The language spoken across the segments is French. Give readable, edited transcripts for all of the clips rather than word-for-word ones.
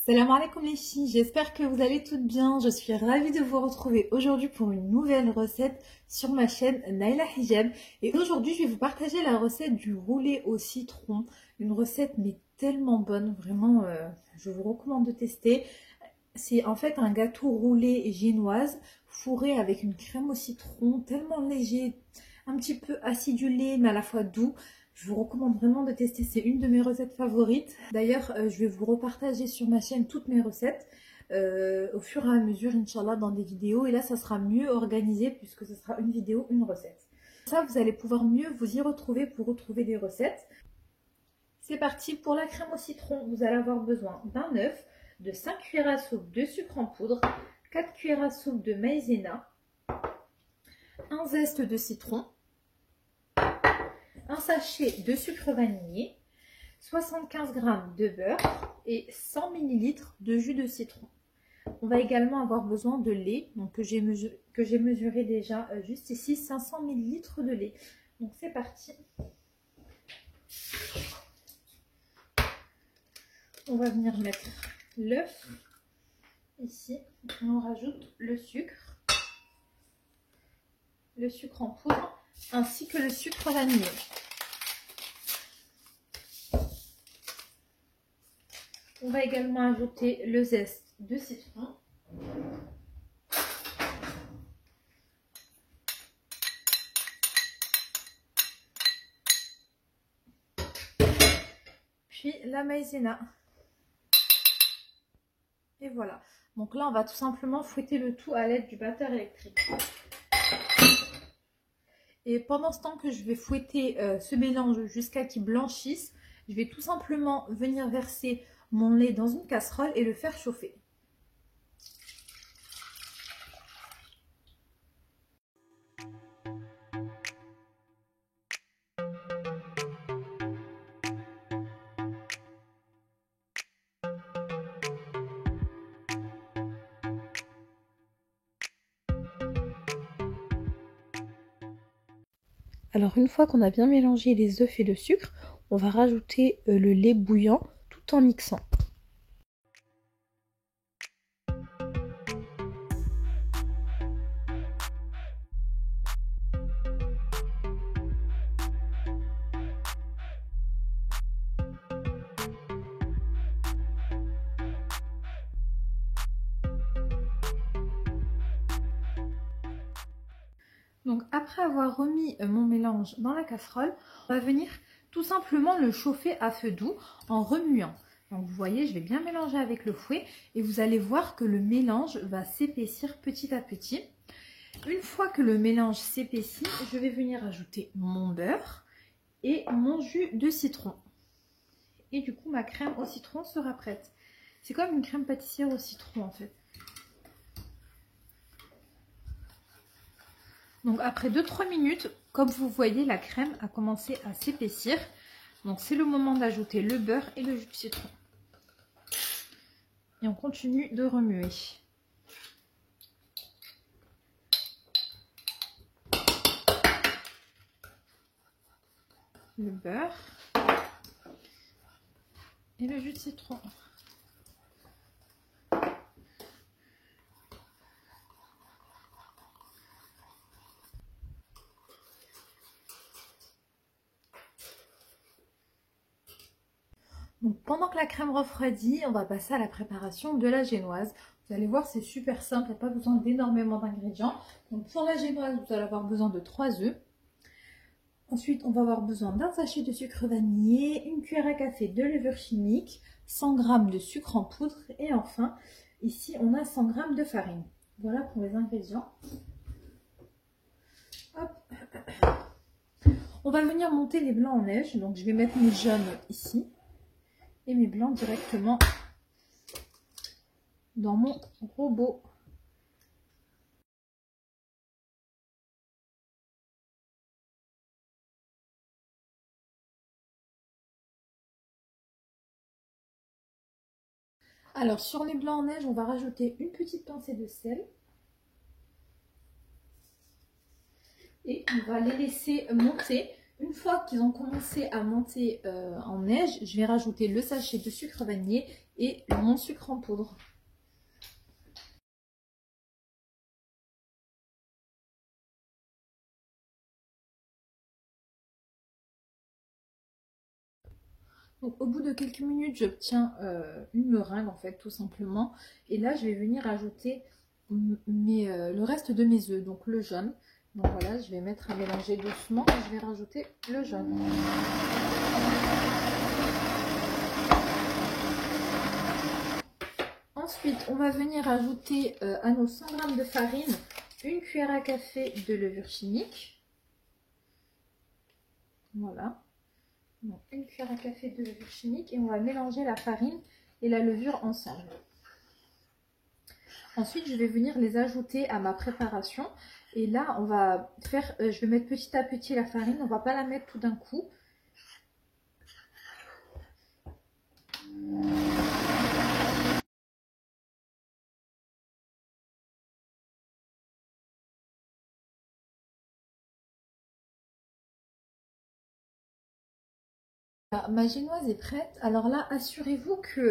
Salam alaikum les filles, j'espère que vous allez toutes bien. Je suis ravie de vous retrouver aujourd'hui pour une nouvelle recette sur ma chaîne Naila Hijab. Et aujourd'hui, je vais vous partager la recette du roulé au citron. Une recette mais tellement bonne, vraiment, je vous recommande de tester. C'est en fait un gâteau roulé génoise fourré avec une crème au citron, tellement léger, un petit peu acidulé mais à la fois doux. Je vous recommande vraiment de tester, c'est une de mes recettes favorites. D'ailleurs, je vais vous repartager sur ma chaîne toutes mes recettes au fur et à mesure, Inch'Allah, dans des vidéos. Et là, ça sera mieux organisé puisque ce sera une vidéo, une recette. Ça, vous allez pouvoir mieux vous y retrouver pour retrouver des recettes. C'est parti pour la crème au citron. Vous allez avoir besoin d'un œuf, de 5 cuillères à soupe de sucre en poudre, 4 cuillères à soupe de maïzena, un zeste de citron, un sachet de sucre vanillé, 75 g de beurre et 100 ml de jus de citron. On va également avoir besoin de lait, donc que j'ai mesuré déjà juste ici, 500 ml de lait. Donc c'est parti. On va venir mettre l'œuf ici. On rajoute le sucre en poudre ainsi que le sucre vanillé. On va également ajouter le zeste de citron. Puis la maïzena. Et voilà. Donc là, on va tout simplement fouetter le tout à l'aide du batteur électrique. Et pendant ce temps que je vais fouetter ce mélange jusqu'à qu'il blanchisse, je vais tout simplement venir verser mon lait dans une casserole et le faire chauffer. Alors une fois qu'on a bien mélangé les œufs et le sucre, on va rajouter le lait bouillant tout en mixant. Donc après avoir remis mon mélange dans la casserole, on va venir tout simplement le chauffer à feu doux en remuant. Donc vous voyez, je vais bien mélanger avec le fouet et vous allez voir que le mélange va s'épaissir petit à petit. Une fois que le mélange s'épaissit, je vais venir ajouter mon beurre et mon jus de citron. Et du coup, ma crème au citron sera prête. C'est comme une crème pâtissière au citron en fait. Donc après 2-3 minutes, comme vous voyez, la crème a commencé à s'épaissir. Donc c'est le moment d'ajouter le beurre et le jus de citron. Et on continue de remuer. Le beurre et le jus de citron. Donc pendant que la crème refroidit, on va passer à la préparation de la génoise. Vous allez voir, c'est super simple, il n'y a pas besoin d'énormément d'ingrédients. Donc pour la génoise, vous allez avoir besoin de 3 œufs. Ensuite, on va avoir besoin d'un sachet de sucre vanillé, une cuillère à café de levure chimique, 100 g de sucre en poudre et enfin, ici, on a 100 g de farine. Voilà pour les ingrédients. Hop. On va venir monter les blancs en neige. Donc, je vais mettre mes jaunes ici et mes blancs directement dans mon robot. Alors sur les blancs en neige, on va rajouter une petite pincée de sel. Et on va les laisser monter Une fois qu'ils ont commencé à monter en neige, je vais rajouter le sachet de sucre vanillé et mon sucre en poudre. Donc, au bout de quelques minutes, j'obtiens une meringue en fait, tout simplement. Et là, je vais venir ajouter le reste de mes œufs, donc le jaune. Donc voilà, je vais mettre à mélanger doucement et je vais rajouter le jaune. Ensuite, on va venir ajouter à nos 100 g de farine une cuillère à café de levure chimique. Voilà. Donc, une cuillère à café de levure chimique et on va mélanger la farine et la levure ensemble. Ensuite, je vais venir les ajouter à ma préparation. Et là, on va faire, je vais mettre petit à petit la farine. On ne va pas la mettre tout d'un coup. Ma génoise est prête. Alors là, assurez-vous qu'il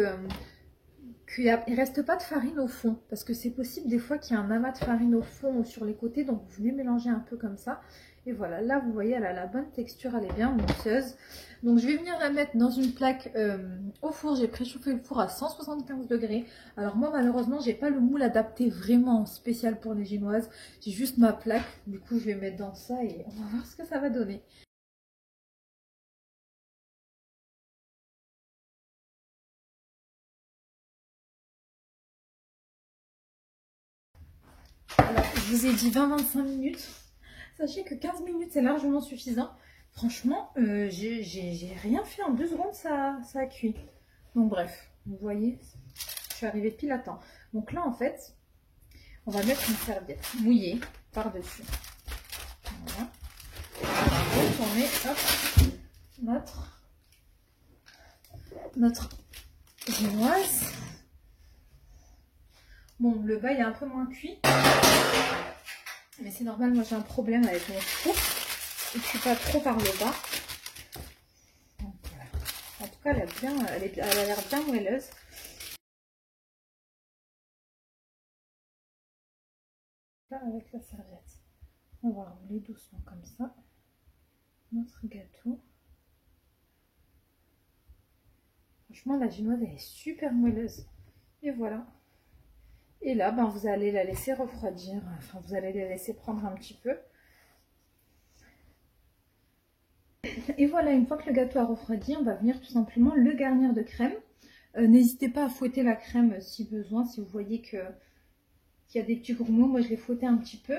ne reste pas de farine au fond. Parce que c'est possible des fois qu'il y a un amas de farine au fond ou sur les côtés. Donc vous venez mélanger un peu comme ça. Et voilà, là vous voyez, elle a la bonne texture, elle est bien mousseuse. Donc je vais venir la mettre dans une plaque au four. J'ai préchauffé le four à 175 degrés. Alors moi malheureusement, j'ai pas le moule adapté vraiment spécial pour les génoises. J'ai juste ma plaque. Du coup je vais mettre dans ça et on va voir ce que ça va donner. Alors, je vous ai dit 20-25 minutes. Sachez que 15 minutes, c'est largement suffisant. Franchement, j'ai rien fait en 2 secondes, ça a cuit. Donc bref, vous voyez, je suis arrivée pile à temps. Donc là, en fait, on va mettre une serviette mouillée par-dessus. Voilà. On va retourner, hop, notre génoise. Bon, le bas, il est un peu moins cuit. Mais c'est normal, moi j'ai un problème avec mon four. Il ne cuit pas trop par le bas. Donc, voilà. En tout cas, elle a l'air bien moelleuse. Là, avec la serviette, on va rouler doucement comme ça notre gâteau. Franchement, la génoise elle est super moelleuse. Et voilà. Et là, ben, vous allez la laisser refroidir. Enfin, vous allez la laisser prendre un petit peu. Et voilà, une fois que le gâteau a refroidi, on va venir tout simplement le garnir de crème. N'hésitez pas à fouetter la crème si besoin, si vous voyez qu'il y a des petits grumeaux. Moi, je l'ai fouetté un petit peu.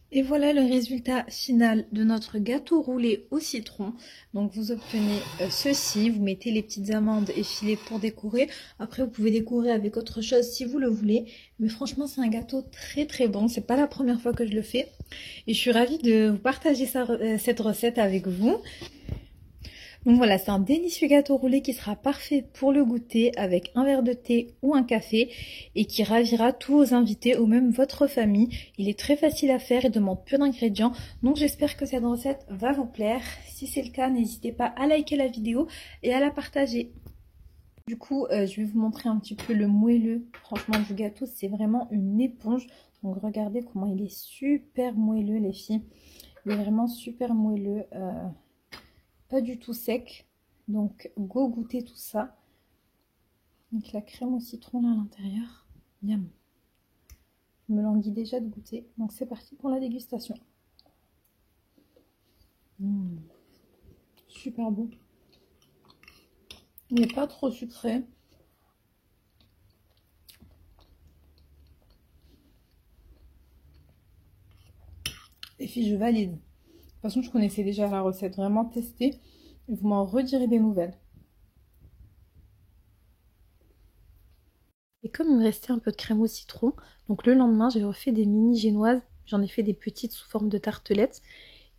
Et voilà le résultat final de notre gâteau roulé au citron. Donc vous obtenez ceci, vous mettez les petites amandes effilées pour décorer. Après vous pouvez décorer avec autre chose si vous le voulez. Mais franchement c'est un gâteau très très bon. C'est pas la première fois que je le fais. Et je suis ravie de vous partager cette recette avec vous. Donc voilà, c'est un délicieux gâteau roulé qui sera parfait pour le goûter avec un verre de thé ou un café et qui ravira tous vos invités ou même votre famille. Il est très facile à faire et demande peu d'ingrédients. Donc j'espère que cette recette va vous plaire. Si c'est le cas, n'hésitez pas à liker la vidéo et à la partager. Du coup, je vais vous montrer un petit peu le moelleux. Franchement, du gâteau, c'est vraiment une éponge. Donc regardez comment il est super moelleux les filles. Il est vraiment super moelleux. Pas du tout sec, donc go goûter tout ça. Donc la crème au citron là à l'intérieur, miam. Je me languis déjà de goûter, donc c'est parti pour la dégustation. Super bon. Il n'est pas trop sucré. suite, je valide. De toute façon, je connaissais déjà la recette, vraiment testée. Et vous m'en redirez des nouvelles. Et comme il me restait un peu de crème au citron, donc le lendemain, j'ai refait des mini génoises. J'en ai fait des petites sous forme de tartelettes.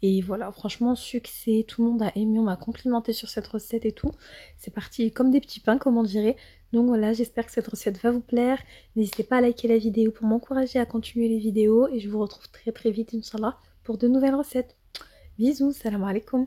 Et voilà, franchement, succès, tout le monde a aimé, on m'a complimenté sur cette recette et tout. C'est parti comme des petits pains, comme on dirait. Donc voilà, j'espère que cette recette va vous plaire. N'hésitez pas à liker la vidéo pour m'encourager à continuer les vidéos. Et je vous retrouve très très vite, Inch'Allah, pour de nouvelles recettes. Bisous, salam alaikum.